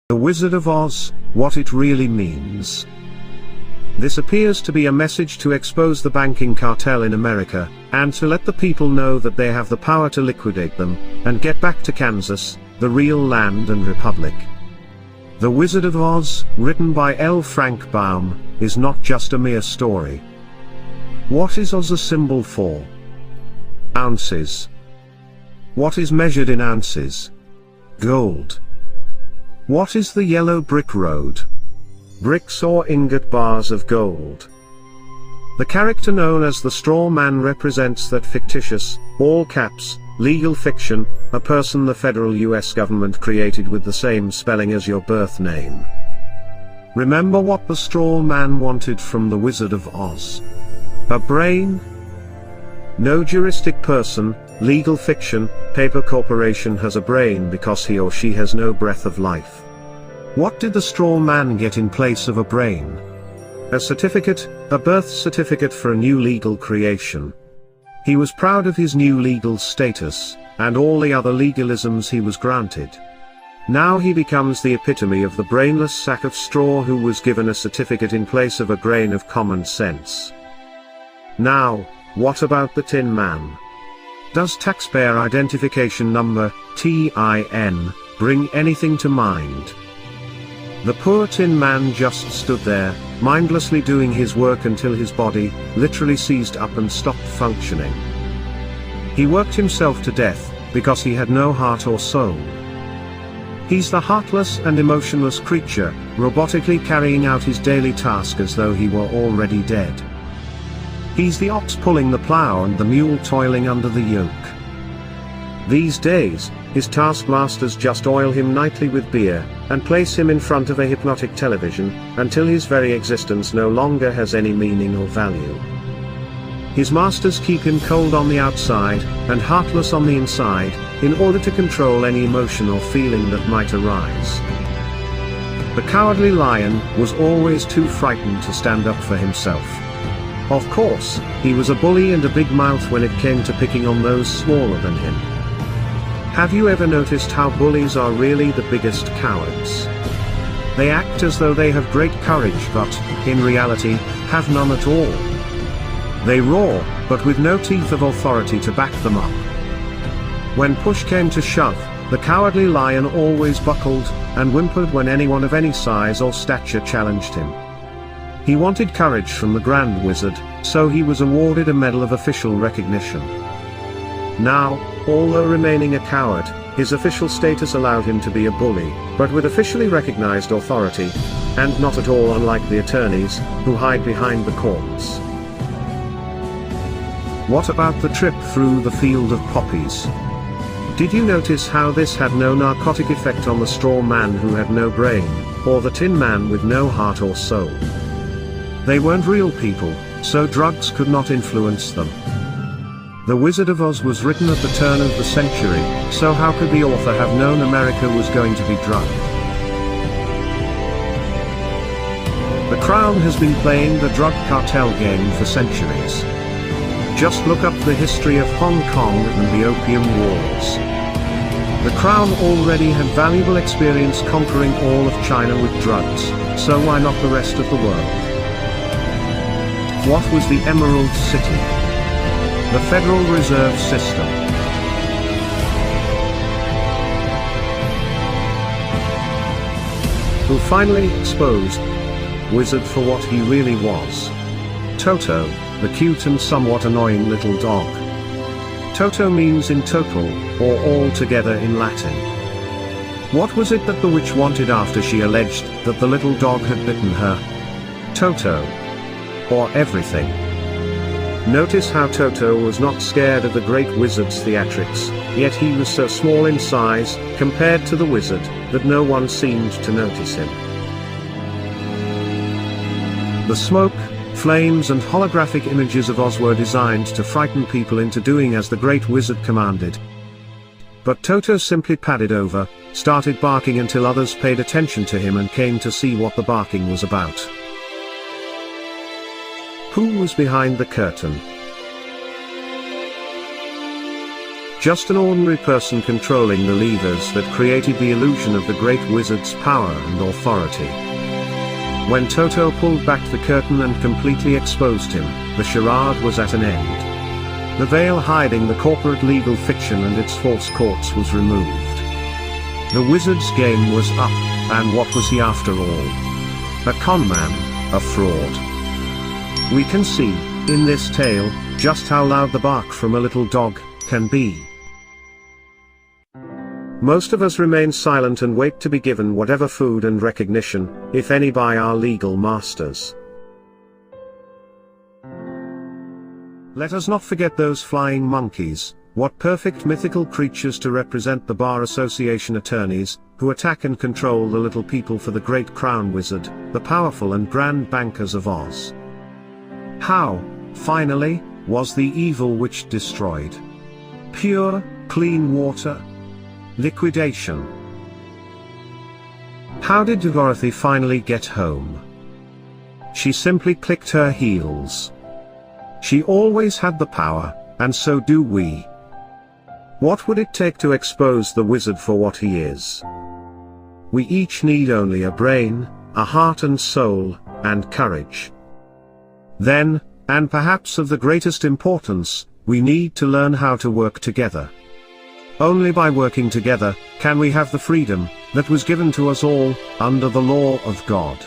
The Wizard of Oz, what it really means. This appears to be a message to expose the banking cartel in America, and to let the people know that they have the power to liquidate them, and get back to Kansas, the real land and republic. The Wizard of Oz, written by L. Frank Baum, is not just a mere story. What is Oz a symbol for? Ounces. What is measured in ounces? Gold. What is the yellow brick road? Bricks or ingot bars of gold. The character known as the Straw Man represents that fictitious, all caps, legal fiction, a person the federal US government created with the same spelling as your birth name. Remember what the Straw Man wanted from the Wizard of Oz? A brain? No juristic person, legal fiction, paper corporation has a brain because he or she has no breath of life. What did the Straw Man get in place of a brain? A certificate, a birth certificate for a new legal creation. He was proud of his new legal status, and all the other legalisms he was granted. Now he becomes the epitome of the brainless sack of straw who was given a certificate in place of a grain of common sense. Now, what about the Tin Man? Does taxpayer identification number, TIN, bring anything to mind? The poor Tin Man just stood there, mindlessly doing his work until his body, literally seized up and stopped functioning. He worked himself to death, because he had no heart or soul. He's the heartless and emotionless creature, robotically carrying out his daily task as though he were already dead. He's the ox pulling the plow and the mule toiling under the yoke. These days, his taskmasters just oil him nightly with beer, and place him in front of a hypnotic television, until his very existence no longer has any meaning or value. His masters keep him cold on the outside, and heartless on the inside, in order to control any emotion or feeling that might arise. The Cowardly Lion was always too frightened to stand up for himself. Of course, he was a bully and a big mouth when it came to picking on those smaller than him. Have you ever noticed how bullies are really the biggest cowards? They act as though they have great courage but, in reality, have none at all. They roar, but with no teeth of authority to back them up. When push came to shove, the Cowardly Lion always buckled, and whimpered when anyone of any size or stature challenged him. He wanted courage from the Grand Wizard, so he was awarded a medal of official recognition. Now, although remaining a coward, his official status allowed him to be a bully, but with officially recognized authority, and not at all unlike the attorneys, who hide behind the courts. What about the trip through the field of poppies? Did you notice how this had no narcotic effect on the Straw Man who had no brain, or the Tin Man with no heart or soul? They weren't real people, so drugs could not influence them. The Wizard of Oz was written at the turn of the century, so how could the author have known America was going to be drugged? The Crown has been playing the drug cartel game for centuries. Just look up the history of Hong Kong and the Opium Wars. The Crown already had valuable experience conquering all of China with drugs, so why not the rest of the world? What was the Emerald City? The Federal Reserve System. Who finally exposed Wizard for what he really was. Toto, the cute and somewhat annoying little dog. Toto means in total, or altogether in Latin. What was it that the witch wanted after she alleged that the little dog had bitten her? Toto. Or everything. Notice how Toto was not scared of the great wizard's theatrics, yet he was so small in size, compared to the wizard, that no one seemed to notice him. The smoke, flames and holographic images of Oz were designed to frighten people into doing as the great wizard commanded. But Toto simply padded over, started barking until others paid attention to him and came to see what the barking was about. Who was behind the curtain? just an ordinary person controlling the levers that created the illusion of the great wizard's power and authority. When Toto pulled back the curtain and completely exposed him, the charade was at an end. The veil hiding the corporate legal fiction and its false courts was removed. The wizard's game was up, and what was he after all? A con man, a fraud. We can see, in this tale, just how loud the bark from a little dog can be. Most of us remain silent and wait to be given whatever food and recognition, if any, by our legal masters. Let us not forget those flying monkeys. What perfect mythical creatures to represent the Bar Association attorneys, who attack and control the little people for the great crown wizard, the powerful and grand bankers of Oz. How, finally, was the evil witch destroyed? Pure, clean water? Liquidation. How did Dorothy finally get home? She simply clicked her heels. She always had the power, and so do we. What would it take to expose the wizard for what he is? We each need only a brain, a heart and soul, and courage. Then, and perhaps of the greatest importance, we need to learn how to work together. Only by working together, can we have the freedom that was given to us all, under the law of God.